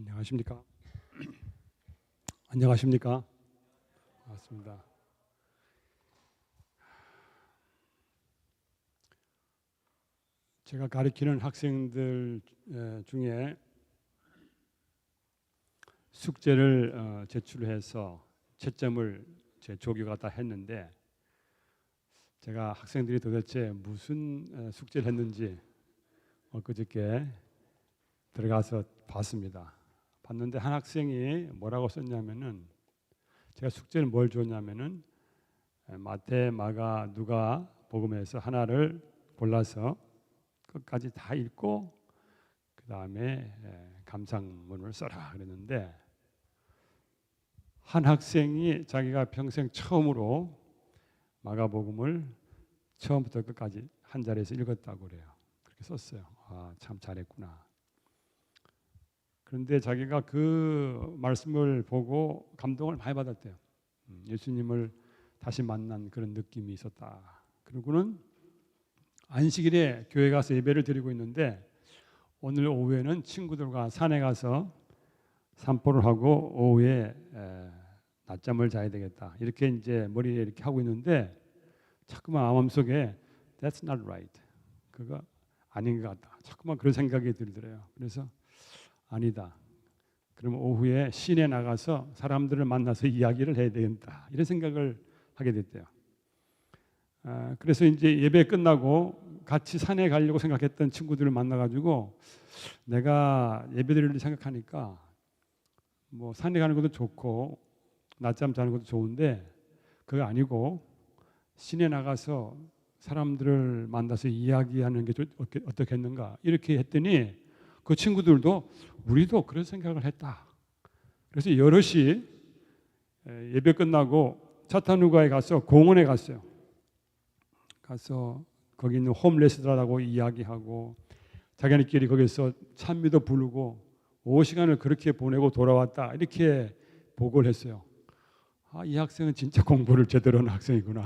안녕하십니까? 안녕하십니까? 반갑습니다. 제가 가르치는 학생들 중에 숙제를 제출해서 채점을 제 조교가 다 했는데, 제가 학생들이 도대체 무슨 숙제를 했는지 엊그저께 들어가서 봤습니다. 봤는데 한 학생이 뭐라고 썼냐면은, 제가 숙제를 뭘 줬냐면은 마태, 마가, 누가 복음에서 하나를 골라서 끝까지 다 읽고 그 다음에 감상문을 써라 그랬는데, 한 학생이 자기가 평생 처음으로 마가복음을 처음부터 끝까지 한 자리에서 읽었다고 그래요. 그렇게 썼어요. 아, 참 잘했구나. 그런데 자기가 그 말씀을 보고 감동을 많이 받았대요. 예수님을 다시 만난 그런 느낌이 있었다. 그리고는 안식일에 교회 가서 예배를 드리고 있는데, 오늘 오후에는 친구들과 산에 가서 산보를 하고 오후에 낮잠을 자야 되겠다. 이렇게 이제 머리에 이렇게 하고 있는데, 자꾸만 마음속에 That's not right. 그거 아닌 것 같다. 자꾸만 그런 생각이 들더래요. 그래서 아니다. 그럼 오후에 시내 나가서 사람들을 만나서 이야기를 해야 되겠다. 이런 생각을 하게 됐대요. 그래서 이제 예배 끝나고 같이 산에 가려고 생각했던 친구들을 만나가지고, 내가 예배 드리려고 생각하니까 뭐 산에 가는 것도 좋고 낮잠 자는 것도 좋은데, 그거 아니고 시내 나가서 사람들을 만나서 이야기하는 게 어떻겠는가 이렇게 했더니, 그 친구들도 우리도 그런 생각을 했다. 그래서 여럿이 예배 끝나고 차타누가에 가서 공원에 갔어요. 가서 거기 있는 홈레스들하고 이야기하고 자기네끼리 거기서 찬미도 부르고 오후 시간을 그렇게 보내고 돌아왔다. 이렇게 보고를 했어요. 아, 이 학생은 진짜 공부를 제대로 하는 학생이구나.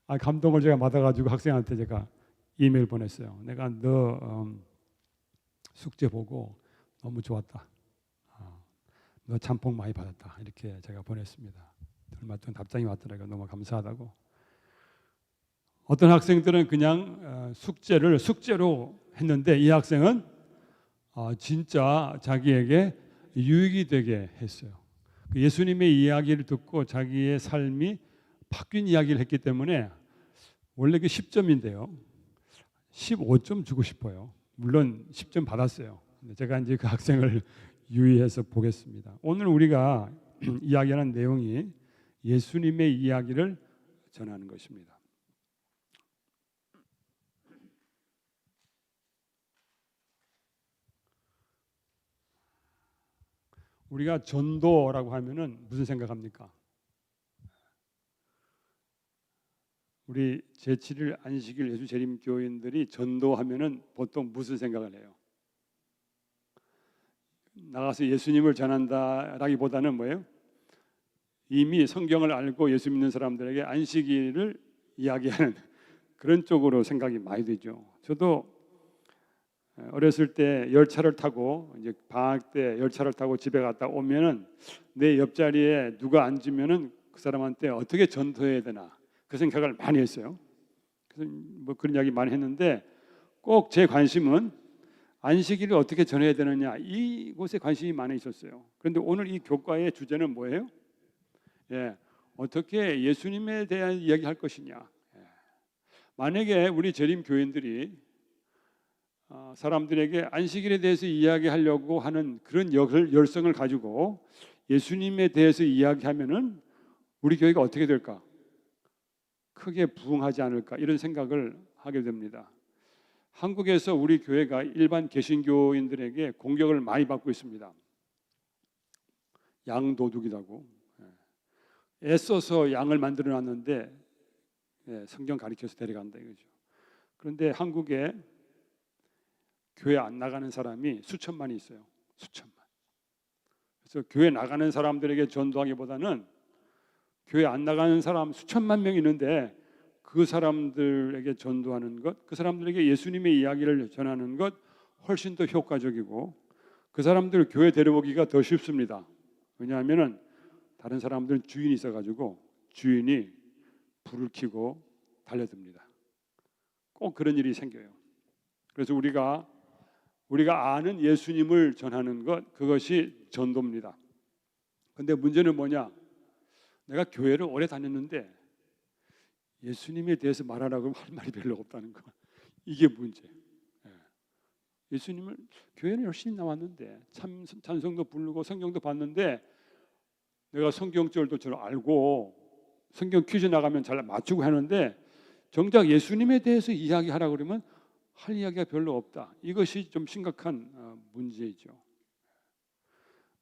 아, 감동을 제가 받아가지고 학생한테 제가 이메일 보냈어요. 내가 너 숙제 보고 너무 좋았다. 너 참 복 많이 받았다. 이렇게 제가 보냈습니다. 얼마 동안 답장이 왔더라고요. 너무 감사하다고. 어떤 학생들은 그냥 숙제를 숙제로 했는데, 이 학생은 진짜 자기에게 유익이 되게 했어요. 예수님의 이야기를 듣고 자기의 삶이 바뀐 이야기를 했기 때문에, 원래 그 10점인데요 15점 주고 싶어요. 물론 10점 받았어요. 제가 이제 그 학생을 유의해서 보겠습니다. 오늘 우리가 이야기하는 내용이 예수님의 이야기를 전하는 것입니다. 우리가 전도라고 하면은 무슨 생각합니까? 우리 제7일 안식일 예수재림 교인들이 전도하면은 보통 무슨 생각을 해요? 나가서 예수님을 전한다라기보다는 뭐예요? 이미 성경을 알고 예수 믿는 사람들에게 안식일을 이야기하는 그런 쪽으로 생각이 많이 되죠. 저도 어렸을 때 열차를 타고 이제 방학 때 열차를 타고 집에 갔다 오면은 내 옆자리에 누가 앉으면은 그 사람한테 어떻게 전도해야 되나 그 생각을 많이 했어요. 그래서 뭐 그런 이야기 많이 했는데, 꼭 제 관심은 안식일을 어떻게 전해야 되느냐 이곳에 관심이 많이 있었어요. 그런데 오늘 이 교과의 주제는 뭐예요? 어떻게 예수님에 대한 이야기할 것이냐. 만약에 우리 재림 교인들이 사람들에게 안식일에 대해서 이야기하려고 하는 그런 열성을 가지고 예수님에 대해서 이야기하면은 우리 교회가 어떻게 될까? 크게 부흥하지 않을까? 이런 생각을 하게 됩니다. 한국에서 우리 교회가 일반 개신교인들에게 공격을 많이 받고 있습니다. 양도둑이라고. 애써서 양을 만들어 놨는데 성경 가르쳐서 데려간다 이거죠. 그런데 한국에 교회 안 나가는 사람이 수천만이 있어요. 수천만. 그래서 교회 나가는 사람들에게 전도하기보다는 교회 안 나가는 사람 수천만 명 있는데 그 사람들에게 전도하는 것, 그 사람들에게 예수님의 이야기를 전하는 것 훨씬 더 효과적이고, 그 사람들 교회 데려오기가 더 쉽습니다. 왜냐하면은 다른 사람들은 주인이 있어가지고 주인이 불을 켜고 달려듭니다. 꼭 그런 일이 생겨요. 그래서 우리가 아는 예수님을 전하는 것, 그것이 전도입니다. 근데 문제는 뭐냐? 내가 교회를 오래 다녔는데 예수님에 대해서 말하라고 할 말이 별로 없다는 거. 이게 문제. 예수님을 교회는 열심히 나왔는데 찬송도 부르고 성경도 봤는데 내가 성경절도 잘 알고 성경 퀴즈 나가면 잘 맞추고 하는데 정작 예수님에 대해서 이야기하라고 그러면 할 이야기가 별로 없다. 이것이 좀 심각한 문제이죠.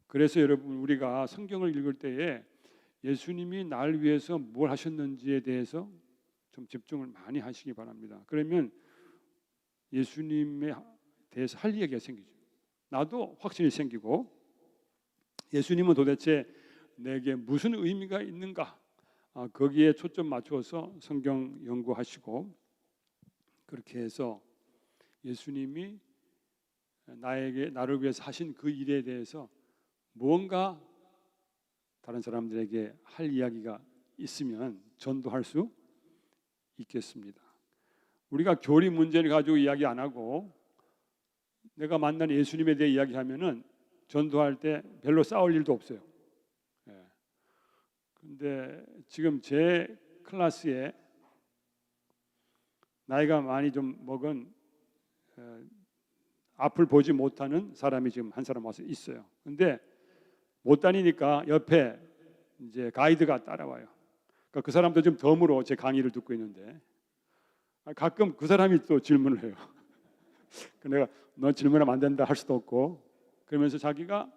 그래서 여러분, 우리가 성경을 읽을 때에 예수님이 날 위해서 뭘 하셨는지에 대해서 좀 집중을 많이 하시기 바랍니다. 그러면 예수님에 대해서 할 이야기가 생기죠. 나도 확신이 생기고 예수님은 도대체 내게 무슨 의미가 있는가, 거기에 초점 맞추어서 성경 연구하시고 그렇게 해서 예수님이 나를 위해서 하신 그 일에 대해서 무언가 다른 사람들에게 할 이야기가 있으면 전도할 수 있겠습니다. 우리가 교리 문제를 가지고 이야기 안 하고 내가 만난 예수님에 대해 이야기하면은 전도할 때 별로 싸울 일도 없어요. 근데 지금 제 클래스에 나이가 많이 좀 먹은 앞을 보지 못하는 사람이 지금 한 사람 와서 있어요. 근데 못 다니니까 옆에 이제 가이드가 따라와요. 그러니까 그 사람도 좀 덤으로 제 강의를 듣고 있는데 가끔 그 사람이 또 질문을 해요. 내가 너 질문하면 안 된다 할 수도 없고, 그러면서 자기가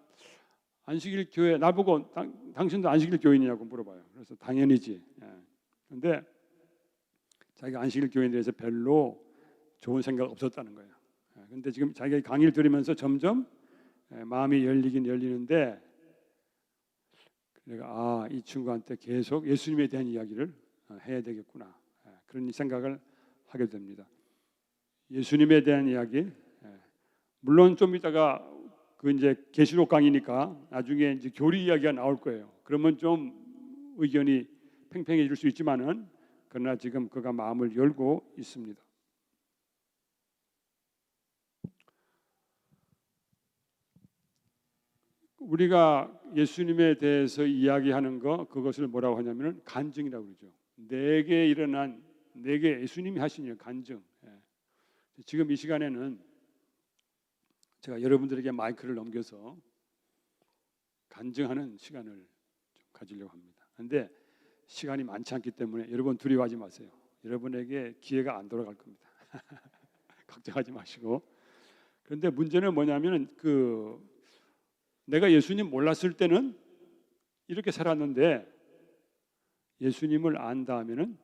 안식일 교회 나보고 당신도 안식일 교인이냐고 물어봐요. 그래서 당연히지. 그런데 자기가 안식일 교인에 대해서 별로 좋은 생각 없었다는 거예요. 그런데 지금 자기가 강의를 들으면서 점점 마음이 열리긴 열리는데 내가 이 친구한테 계속 예수님에 대한 이야기를 해야 되겠구나, 그런 생각을 하게 됩니다. 예수님에 대한 이야기, 물론 좀 이따가 그 이제 계시록 강의니까 나중에 이제 교리 이야기가 나올 거예요. 그러면 좀 의견이 팽팽해질 수 있지만은 그러나 지금 그가 마음을 열고 있습니다. 우리가 예수님에 대해서 이야기하는 거, 그것을 뭐라고 하냐면은 간증이라고 그러죠. 내게 예수님이 하신 일, 간증. 지금 이 시간에는 제가 여러분들에게 마이크를 넘겨서 간증하는 시간을 좀 가지려고 합니다. 그런데 시간이 많지 않기 때문에 여러분 두려워하지 마세요. 여러분에게 기회가 안 돌아갈 겁니다. 걱정하지 마시고. 그런데 문제는 뭐냐면 내가 예수님 몰랐을 때는 이렇게 살았는데 예수님을 안 다음에는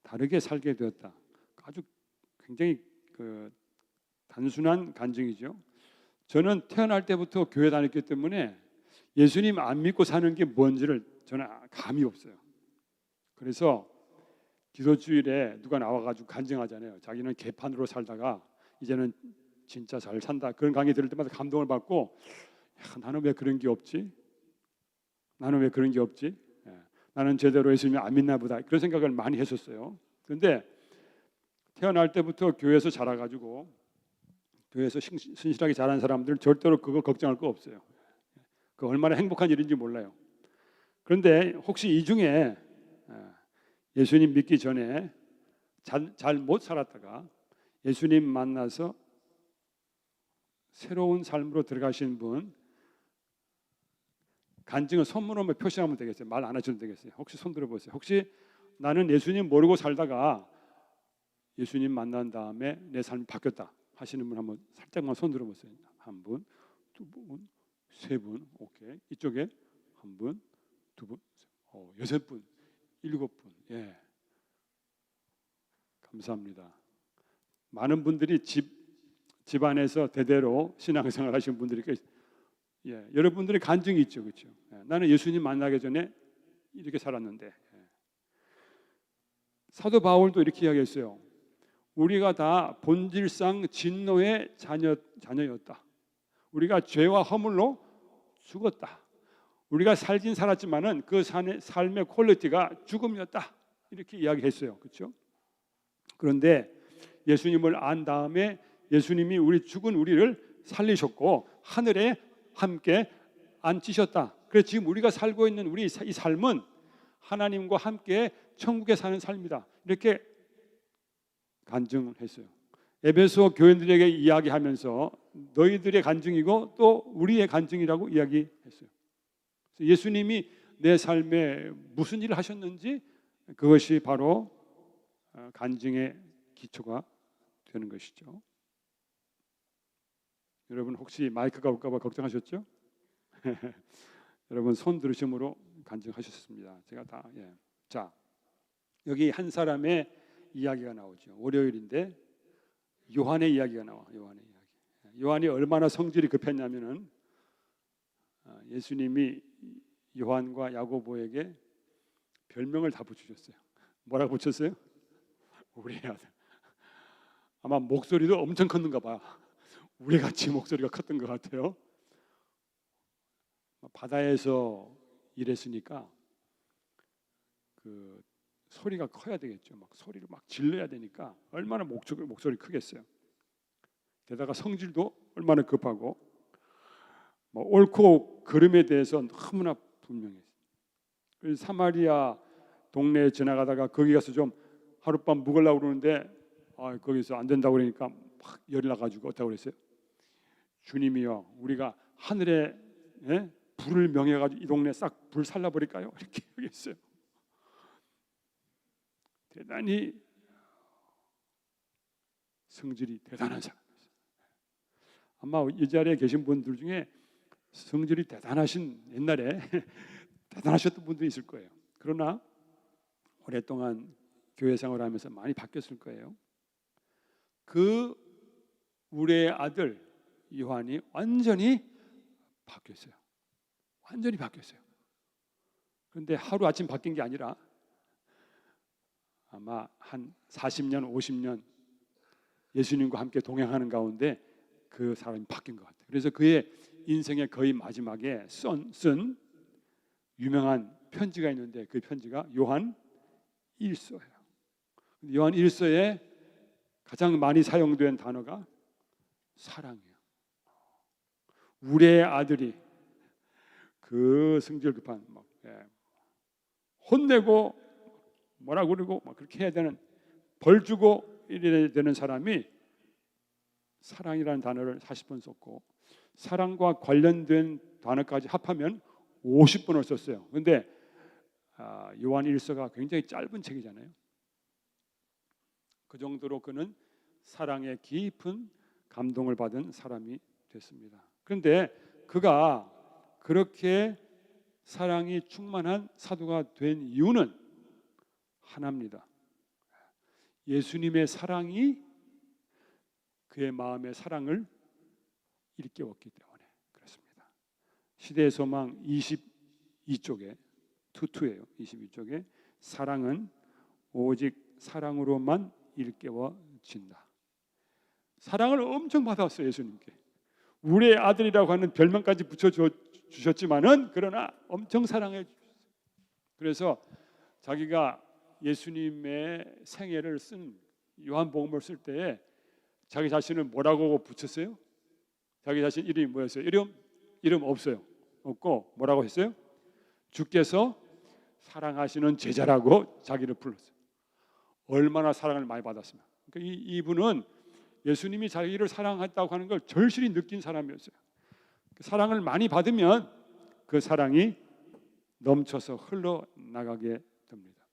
다르게 살게 되었다. 아주 굉장히 단순한 간증이죠. 저는 태어날 때부터 교회 다녔기 때문에 예수님 안 믿고 사는 게 뭔지를 저는 감이 없어요. 그래서 기도주일에 누가 나와가지고 간증하잖아요. 자기는 개판으로 살다가 이제는 진짜 잘 산다. 그런 강의 들을 때마다 감동을 받고, 나는 왜 그런 게 없지? 나는 제대로 예수님을 안 믿나 보다. 그런 생각을 많이 했었어요. 그런데 태어날 때부터 교회에서 자라가지고 교회에서 신실하게 자란 사람들 절대로 그거 걱정할 거 없어요. 그 얼마나 행복한 일인지 몰라요. 그런데 혹시 이 중에 예수님 믿기 전에 잘 못 살았다가 예수님 만나서 새로운 삶으로 들어가신 분, 간증은 손으로 표시하면 되겠어요? 말 안 하셔도 되겠어요? 혹시 손 들어보세요. 혹시 나는 예수님 모르고 살다가 예수님 만난 다음에 내 삶이 바뀌었다 하시는 분 한번 살짝만 손 들어보세요. 한 분, 두 분, 세 분, 오케이. 이쪽에 한 분, 두 분, 여섯 분, 일곱 분. 예, 감사합니다. 많은 분들이 집안에서 대대로 신앙생활 하시는 분들이 여러분들의 간증이 있죠, 그렇죠? 나는 예수님 만나기 전에 이렇게 살았는데. 사도 바울도 이렇게 이야기했어요. 우리가 다 본질상 진노의 자녀였다. 우리가 죄와 허물로 죽었다. 우리가 살긴 살았지만은 그 삶의 퀄리티가 죽음이었다. 이렇게 이야기했어요. 그렇죠? 그런데 예수님을 안 다음에 예수님이 죽은 우리를 살리셨고 하늘에 함께 앉히셨다. 그래서 지금 우리가 살고 있는 우리 이 삶은 하나님과 함께 천국에 사는 삶이다. 이렇게 간증을 했어요. 에베소 교인들에게 이야기하면서 너희들의 간증이고 또 우리의 간증이라고 이야기했어요. 예수님이 내 삶에 무슨 일을 하셨는지 그것이 바로 간증의 기초가 되는 것이죠. 여러분 혹시 마이크가 올까 봐 걱정하셨죠? 여러분 손 들으심으로 간증하셨습니다. 제가 다 자, 여기 한 사람의 이야기가 나오죠. 월요일인데 요한의 이야기가 나와. 요한의 이야기. 요한이 얼마나 성질이 급했냐면은 예수님이 요한과 야고보에게 별명을 다 붙이셨어요. 뭐라고 붙였어요? 우리 아들. 아마 목소리도 엄청 컸는가 봐. 우리 같이 목소리가 컸던 것 같아요. 바다에서 일했으니까 그 소리가 커야 되겠죠. 막 소리를 막 질러야 되니까 얼마나 목소리 크겠어요. 게다가 성질도 얼마나 급하고 옳고 그름에 대해서 너무나 분명했어요. 그래서 사마리아 동네에 지나가다가 거기 가서 좀 하룻밤 묵으려고 그러는데 거기서 안 된다고 그러니까 막 열이 나가지고 어떻게 그랬어요? 주님이여, 우리가 하늘에 불을 명해가지고 이 동네 싹 불 살라버릴까요? 이렇게 얘기했어요. 대단히 성질이 대단한 사람이었어요. 아마 이 자리에 계신 분들 중에 성질이 대단하신 옛날에 대단하셨던 분들이 있을 거예요. 그러나 오랫동안 교회 생활하면서 많이 바뀌었을 거예요. 그 우리의 아들 요한이 완전히 바뀌었어요. 완전히 바뀌었어요. 그런데 하루아침 바뀐 게 아니라 아마 한 40년, 50년 예수님과 함께 동행하는 가운데 그 사람이 바뀐 것 같아요. 그래서 그의 인생의 거의 마지막에 쓴 유명한 편지가 있는데 그 편지가 요한 1서예요. 요한 1서에 가장 많이 사용된 단어가 사랑이에요. 우리의 아들이 그 성질 급한 혼내고 뭐라 그러고 막 그렇게 해야 되는, 벌 주고 이래야 되는 사람이 사랑이라는 단어를 40번 썼고 사랑과 관련된 단어까지 합하면 50번을 썼어요. 그런데 요한 1서가 굉장히 짧은 책이잖아요. 그 정도로 그는 사랑의 깊은 감동을 받은 사람이 됐습니다. 그런데 그가 그렇게 사랑이 충만한 사도가 된 이유는 하나입니다. 예수님의 사랑이 그의 마음의 사랑을 일깨웠기 때문에 그렇습니다. 시대의 소망 22쪽에 투투예요. 22쪽에 사랑은 오직 사랑으로만 일깨워진다. 사랑을 엄청 받았어요. 예수님께 우리의 아들이라고 하는 별명까지 붙여주셨지만은 그러나 엄청 사랑해 주셨어요. 그래서 자기가 예수님의 생애를 쓴 요한복음을 쓸 때에 자기 자신을 뭐라고 붙였어요? 자기 자신 이름이 뭐였어요? 이름 없어요. 없고 뭐라고 했어요? 주께서 사랑하시는 제자라고 자기를 불렀어요. 얼마나 사랑을 많이 받았으면. 그러니까 이분은 예수님이 자기를 사랑했다고 하는 걸 절실히 느낀 사람이었어요. 사랑을 많이 받으면 그 사랑이 넘쳐서 흘러나가게 됩니다.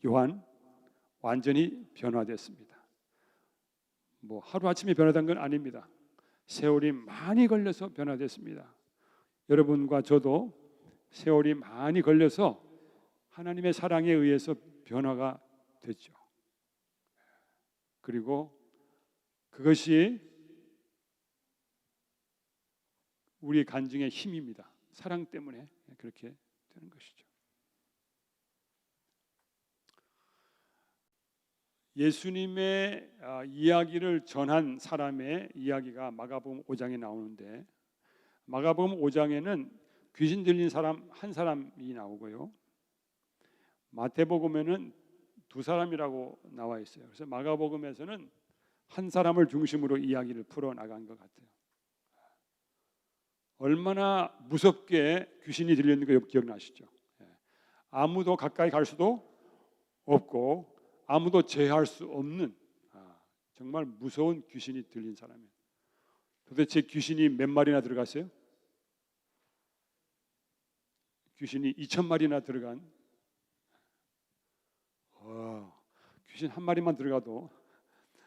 요한 완전히 변화됐습니다. 하루아침에 변화된 건 아닙니다. 세월이 많이 걸려서 변화됐습니다. 여러분과 저도 세월이 많이 걸려서 하나님의 사랑에 의해서 변화가 됐죠. 그리고 그것이 우리 간증의 힘입니다. 사랑 때문에 그렇게 되는 것이죠. 예수님의 이야기를 전한 사람의 이야기가 마가복음 5장에 나오는데, 마가복음 5장에는 귀신 들린 사람 한 사람이 나오고요, 마태복음에는 두 사람이라고 나와 있어요. 그래서 마가복음에서는 한 사람을 중심으로 이야기를 풀어 나간 것 같아요. 얼마나 무섭게 귀신이 들렸는 거 기억나시죠? 아무도 가까이 갈 수도 없고 아무도 제어할 수 없는 정말 무서운 귀신이 들린 사람이에요. 도대체 귀신이 몇 마리나 들어갔어요? 귀신이 2,000마리나 들어간, 귀신 한 마리만 들어가도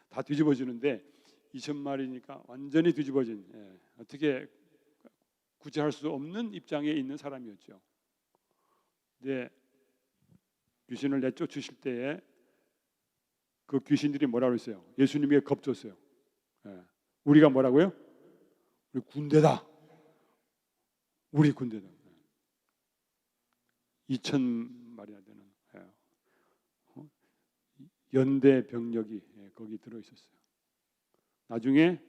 다 뒤집어지는데 2,000마리니까 완전히 뒤집어진, 어떻게 구제할 수 없는 입장에 있는 사람이었죠. 근데 귀신을 내쫓으실 때에 그 귀신들이 뭐라고 했어요? 예수님에게 겁줬어요. 우리가 뭐라고요? 우리 군대다. 우리 군대다. 2,000마리나 되는 연대 병력이 거기 들어 있었어요. 나중에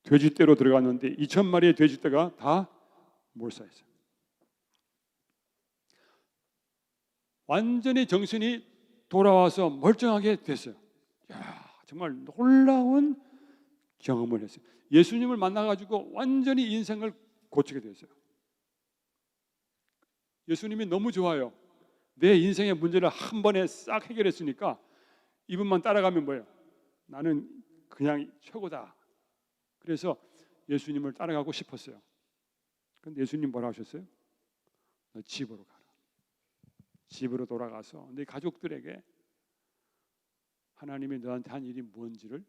돼지떼로 들어갔는데 2,000마리의 돼지떼가 다 몰살했어요. 완전히 정신이 돌아와서 멀쩡하게 됐어요. 정말 놀라운 경험을 했어요. 예수님을 만나가지고 완전히 인생을 고치게 됐어요. 예수님이 너무 좋아요. 내 인생의 문제를 한 번에 싹 해결했으니까 이분만 따라가면 뭐예요? 나는 그냥 최고다. 그래서 예수님을 따라가고 싶었어요. 그런데 예수님 뭐라 하셨어요? 너 집으로 가라. 집으로 돌아가서 네 가족들에게 하나님이 너한테 한 일이 뭔지를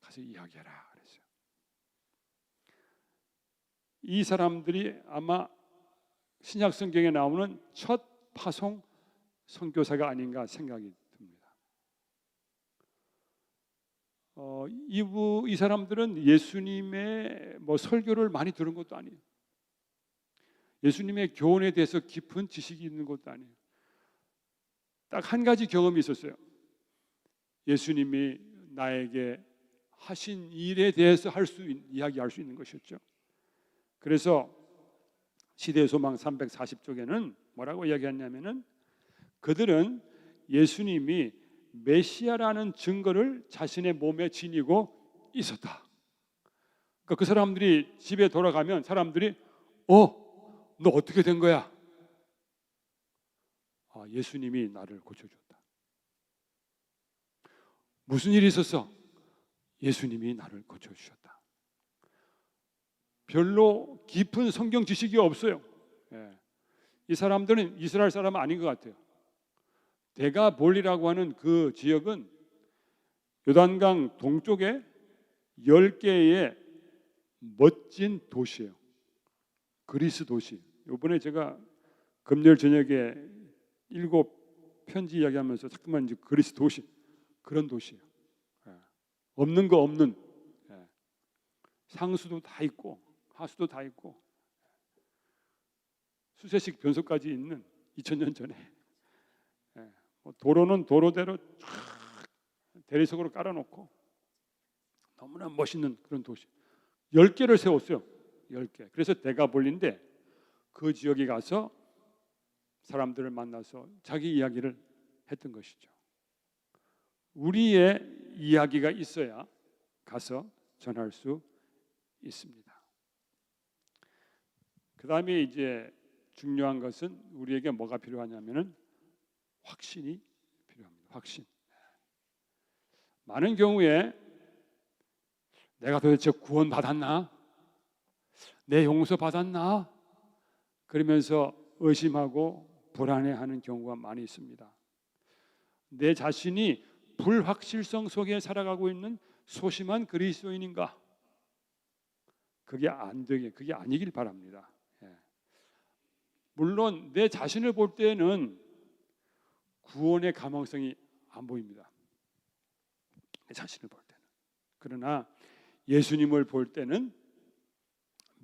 가서 이야기해라 그랬어요. 이 사람들이 아마 신약 성경에 나오는 첫 파송 선교사가 아닌가 생각이 듭니다. 이 사람들은 예수님의 설교를 많이 들은 것도 아니에요. 예수님의 교훈에 대해서 깊은 지식이 있는 것도 아니에요. 딱 한 가지 경험이 있었어요. 예수님이 나에게 하신 일에 대해서 이야기할 수 있는 것이었죠. 그래서 시대의 소망 340쪽에는 뭐라고 이야기했냐면은 그들은 예수님이 메시아라는 증거를 자신의 몸에 지니고 있었다. 그러니까 그 사람들이 집에 돌아가면 사람들이 너 어떻게 된 거야? 예수님이 나를 고쳐줬다. 무슨 일이 있었어? 예수님이 나를 고쳐주셨다. 별로 깊은 성경 지식이 없어요. 이 사람들은 이스라엘 사람은 아닌 것 같아요. 데가볼리라고 하는 그 지역은 요단강 동쪽에 10개의 멋진 도시예요. 그리스 도시. 이번에 제가 금요일 저녁에 7 편지 이야기하면서 자꾸만 이제 그리스 도시, 그런 도시예요. 없는 거 없는, 상수도 다 있고 하수도 다 있고 수세식 변소까지 있는 2000년 전에 도로는 도로대로 대리석으로 깔아놓고 너무나 멋있는 그런 도시 10개를 세웠어요. 10개. 그래서 데가볼리인데 그 지역에 가서 사람들을 만나서 자기 이야기를 했던 것이죠. 우리의 이야기가 있어야 가서 전할 수 있습니다. 그 다음에 이제 중요한 것은 우리에게 뭐가 필요하냐면은 확신이 필요합니다. 확신. 많은 경우에 내가 도대체 구원 받았나? 내 용서 받았나? 그러면서 의심하고 불안해하는 경우가 많이 있습니다. 내 자신이 불확실성 속에 살아가고 있는 소심한 그리스도인인가? 그게 아니길 바랍니다. 물론 내 자신을 볼 때는 구원의 가망성이 안 보입니다. 내 자신을 볼 때는. 그러나 예수님을 볼 때는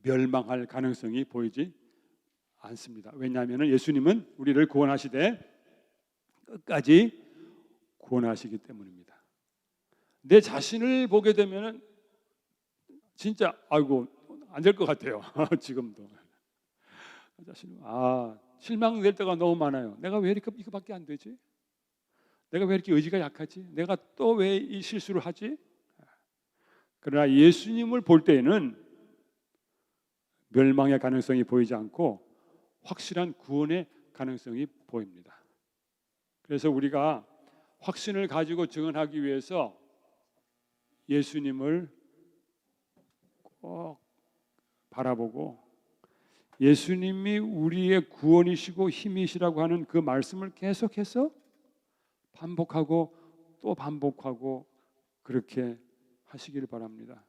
멸망할 가능성이 보이지 않습니다. 왜냐하면 예수님은 우리를 구원하시되 끝까지 구원하시기 때문입니다. 내 자신을 보게 되면은 진짜 아이고 안 될 것 같아요. 지금도 자신 실망될 때가 너무 많아요. 내가 왜 이렇게 이거밖에 안 되지? 내가 왜 이렇게 의지가 약하지? 내가 또 왜 이 실수를 하지? 그러나 예수님을 볼 때에는 멸망의 가능성이 보이지 않고 확실한 구원의 가능성이 보입니다. 그래서 우리가 확신을 가지고 증언하기 위해서 예수님을 꼭 바라보고 예수님이 우리의 구원이시고 힘이시라고 하는 그 말씀을 계속해서 반복하고 또 반복하고 그렇게 하시기를 바랍니다.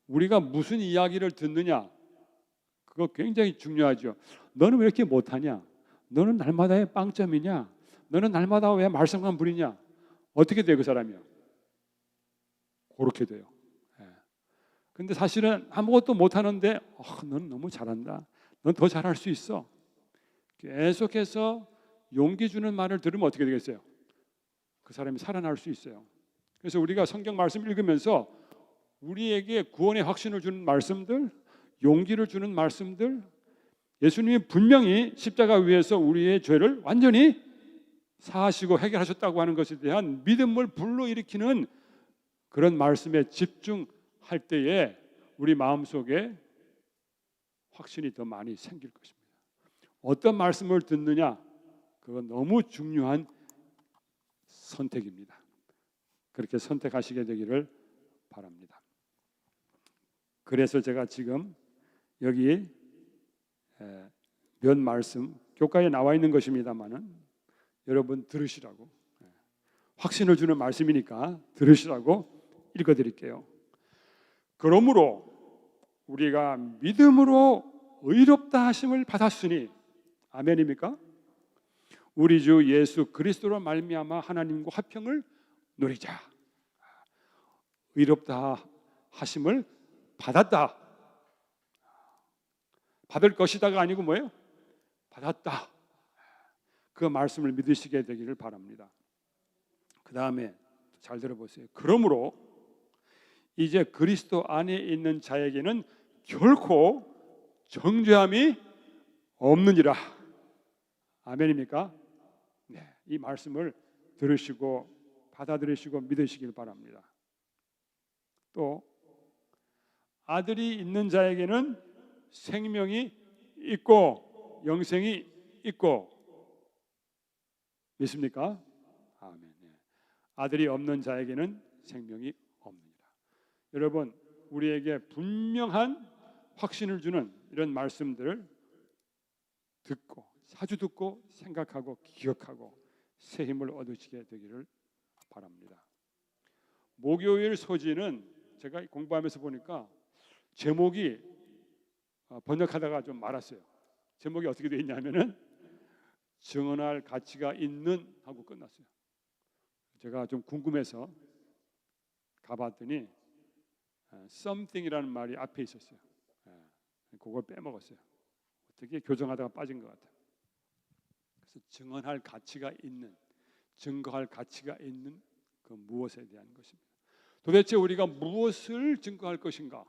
우리가 무슨 이야기를 듣느냐 그거 굉장히 중요하죠. 너는 왜 이렇게 못하냐? 너는 날마다의 빵점이냐? 너는 날마다 왜 말썽만 부리냐? 어떻게 돼요 그 사람이요? 그렇게 돼요. 근데 사실은 아무것도 못하는데 넌 너무 잘한다. 넌 더 잘할 수 있어. 계속해서 용기 주는 말을 들으면 어떻게 되겠어요? 그 사람이 살아날 수 있어요. 그래서 우리가 성경 말씀 읽으면서 우리에게 구원의 확신을 주는 말씀들, 용기를 주는 말씀들, 예수님이 분명히 십자가 위에서 우리의 죄를 완전히 사하시고 해결하셨다고 하는 것에 대한 믿음을 불러일으키는 그런 말씀에 집중할 때에 우리 마음속에 확신이 더 많이 생길 것입니다. 어떤 말씀을 듣느냐 그건 너무 중요한 선택입니다. 그렇게 선택하시게 되기를 바랍니다. 그래서 제가 지금 여기 몇 말씀 교과에 나와 있는 것입니다만은 여러분 들으시라고 확신을 주는 말씀이니까 들으시라고 읽어드릴게요. 그러므로 우리가 믿음으로 의롭다 하심을 받았으니 아멘입니까? 우리 주 예수 그리스도로 말미암아 하나님과 화평을 누리자. 의롭다 하심을 받았다. 받을 것이다가 아니고 뭐예요? 받았다. 그 말씀을 믿으시게 되기를 바랍니다. 그 다음에 잘 들어보세요. 그러므로 이제 그리스도 안에 있는 자에게는 결코 정죄함이 없느니라. 아멘입니까? 네, 이 말씀을 들으시고 받아들이시고 믿으시길 바랍니다. 또 아들이 있는 자에게는 생명이 있고 영생이 있고 믿습니까? 아멘. 아들이 없는 자에게는 생명이 없느니라. 여러분, 우리에게 분명한 확신을 주는 이런 말씀들을 듣고 자주 듣고 생각하고 기억하고 새 힘을 얻으시게 되기를 바랍니다. 목요일 소지는 제가 공부하면서 보니까 제목이 번역하다가 좀 말았어요. 제목이 어떻게 되어 있냐면은 증언할 가치가 있는 하고 끝났어요. 제가 좀 궁금해서 가봤더니 something이라는 말이 앞에 있었어요. 그걸 빼먹었어요. 어떻게 교정하다가 빠진 것 같아요. 그래서 증언할 가치가 있는, 증거할 가치가 있는 그 무엇에 대한 것입니다. 도대체 우리가 무엇을 증거할 것인가?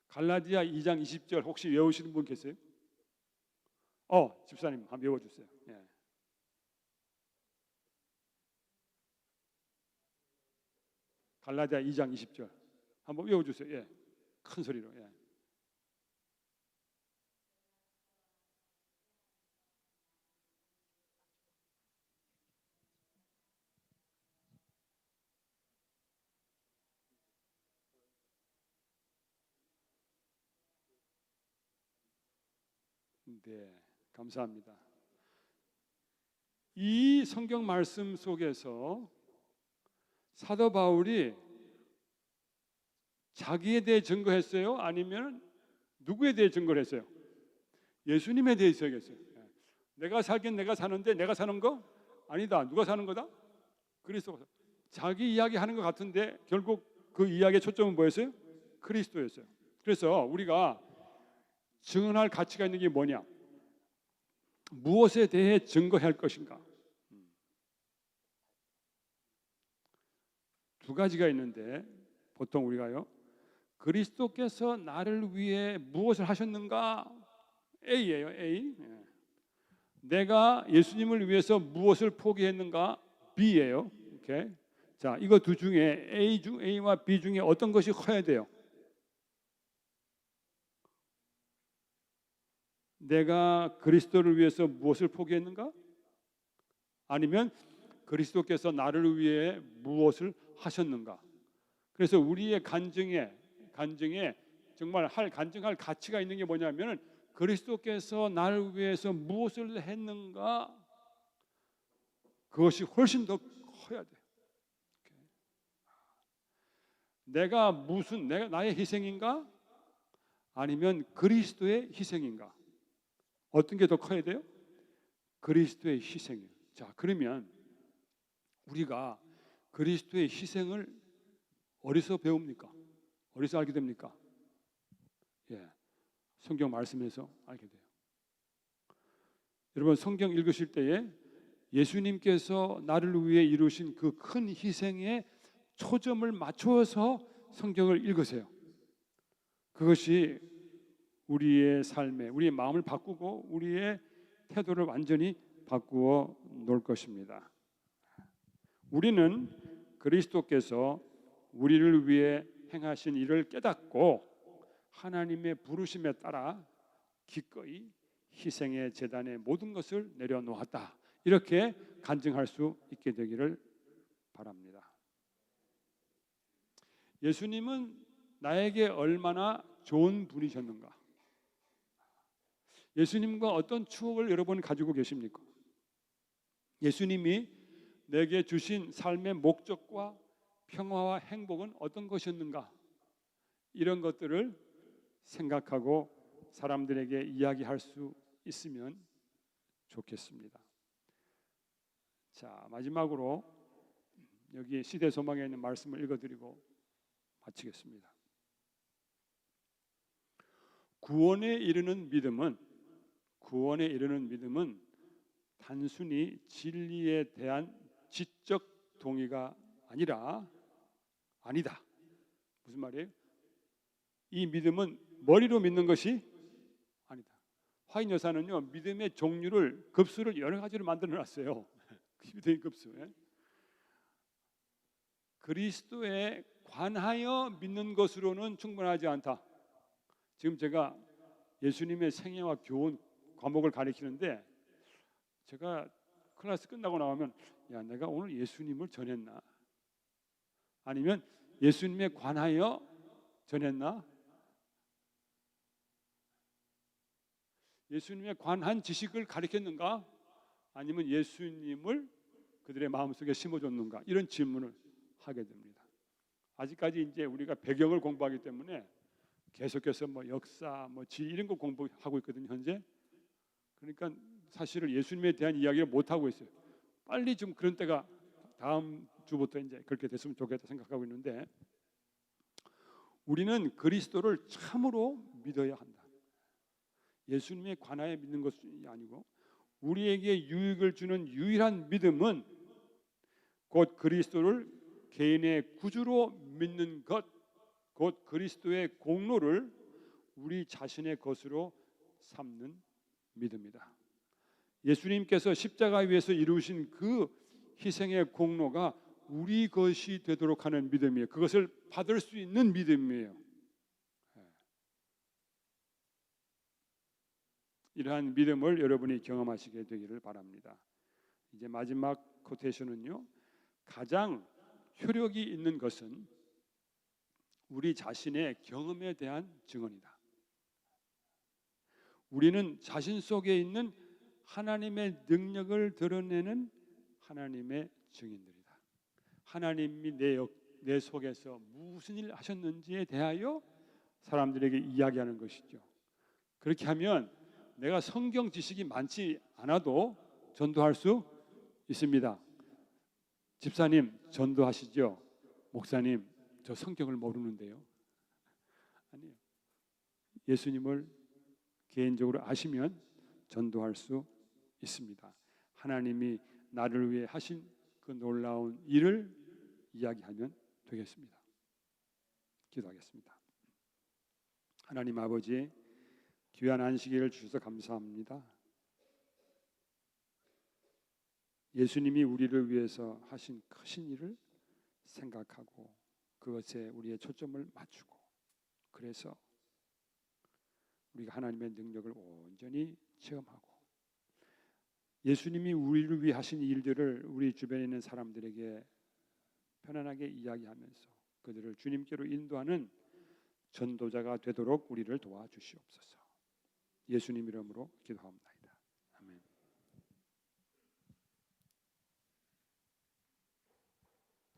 갈라디아 2장 20절 혹시 외우시는 분 계세요? 집사님 한번 외워주세요. 갈라디아 2장 20절 한번 외워주세요. 큰 소리로. 네, 감사합니다. 이 성경 말씀 속에서 사도 바울이 자기에 대해 증거했어요? 아니면 누구에 대해 증거를 했어요? 예수님에 대해 증거했어요. 내가 살긴 내가 사는데 내가 사는 거? 아니다. 누가 사는 거다? 그리스도가. 자기 이야기하는 것 같은데 결국 그 이야기의 초점은 뭐였어요? 그리스도였어요. 그래서 우리가 증언할 가치가 있는 게 뭐냐? 무엇에 대해 증거할 것인가? 두 가지가 있는데 보통 우리가요, 그리스도께서 나를 위해 무엇을 하셨는가? A예요, A. 내가 예수님을 위해서 무엇을 포기했는가? B예요. 오케이. 자, 이거 두 중에 A와 B 중에 어떤 것이 커야 돼요? 내가 그리스도를 위해서 무엇을 포기했는가? 아니면 그리스도께서 나를 위해 무엇을 하셨는가? 그래서 우리의 간증에 정말 간증할 가치가 있는 게 뭐냐면 그리스도께서 나를 위해서 무엇을 했는가? 그것이 훨씬 더 커야 돼요. 내가 나의 희생인가? 아니면 그리스도의 희생인가? 어떤 게 더 커야 돼요? 그리스도의 희생이에요. 자, 그러면 우리가 그리스도의 희생을 어디서 배웁니까? 어디서 알게 됩니까? 성경 말씀에서 알게 돼요. 여러분, 성경 읽으실 때에 예수님께서 나를 위해 이루신 그 큰 희생에 초점을 맞춰서 성경을 읽으세요. 그것이 우리의 삶에 우리의 마음을 바꾸고 우리의 태도를 완전히 바꾸어 놓을 것입니다. 우리는 그리스도께서 우리를 위해 행하신 일을 깨닫고 하나님의 부르심에 따라 기꺼이 희생의 제단에 모든 것을 내려놓았다. 이렇게 간증할 수 있게 되기를 바랍니다. 예수님은 나에게 얼마나 좋은 분이셨는가? 예수님과 어떤 추억을 여러분 가지고 계십니까? 예수님이 내게 주신 삶의 목적과 평화와 행복은 어떤 것이었는가? 이런 것들을 생각하고 사람들에게 이야기할 수 있으면 좋겠습니다. 자, 마지막으로 여기 시대 소망에 있는 말씀을 읽어드리고 마치겠습니다. 구원에 이르는 믿음은 단순히 진리에 대한 지적 동의가 아니다. 무슨 말이에요? 이 믿음은 머리로 믿는 것이 아니다. 화인 여사는요, 믿음의 급수를 여러 가지로 만들어 놨어요. 믿음의 급수. 그리스도에 관하여 믿는 것으로는 충분하지 않다. 지금 제가 예수님의 생애와 교훈 과목을 가르치는데 제가 클래스 끝나고 나오면 내가 오늘 예수님을 전했나? 아니면 예수님에 관하여 전했나? 예수님에 관한 지식을 가르쳤는가? 아니면 예수님을 그들의 마음속에 심어줬는가? 이런 질문을 하게 됩니다. 아직까지 이제 우리가 배경을 공부하기 때문에 계속해서 역사, 지 이런 거 공부하고 있거든요, 현재. 그러니까 사실은 예수님에 대한 이야기를 못 하고 있어요. 빨리 좀 그런 때가 다음 주부터 이제 그렇게 됐으면 좋겠다 생각하고 있는데, 우리는 그리스도를 참으로 믿어야 한다. 예수님에 관하여 믿는 것이 아니고 우리에게 유익을 주는 유일한 믿음은 곧 그리스도를 개인의 구주로 믿는 것, 곧 그리스도의 공로를 우리 자신의 것으로 삼는 믿음이다. 예수님께서 십자가 위에서 이루신 그 희생의 공로가 우리 것이 되도록 하는 믿음이에요. 그것을 받을 수 있는 믿음이에요. 이러한 믿음을 여러분이 경험하시게 되기를 바랍니다. 이제 마지막 코테이션은요, 가장 효력이 있는 것은 우리 자신의 경험에 대한 증언이다. 우리는 자신 속에 있는 하나님의 능력을 드러내는 하나님의 증인들이다. 하나님이 내 속에서 무슨 일을 하셨는지에 대하여 사람들에게 이야기하는 것이죠. 그렇게 하면 내가 성경 지식이 많지 않아도 전도할 수 있습니다. 집사님, 전도하시죠? 목사님, 저 성경을 모르는데요. 아니요. 예수님을 개인적으로 아시면 전도할 수 있습니다. 하나님이 나를 위해 하신 그 놀라운 일을 이야기하면 되겠습니다. 기도하겠습니다. 하나님 아버지, 귀한 안식일을 주셔서 감사합니다. 예수님이 우리를 위해서 하신 크신 일을 생각하고 그것에 우리의 초점을 맞추고, 그래서 우리가 하나님의 능력을 온전히 체험하고 예수님이 우리를 위해 하신 일들을 우리 주변에 있는 사람들에게 편안하게 이야기하면서 그들을 주님께로 인도하는 전도자가 되도록 우리를 도와주시옵소서. 예수님 이름으로 기도합니다.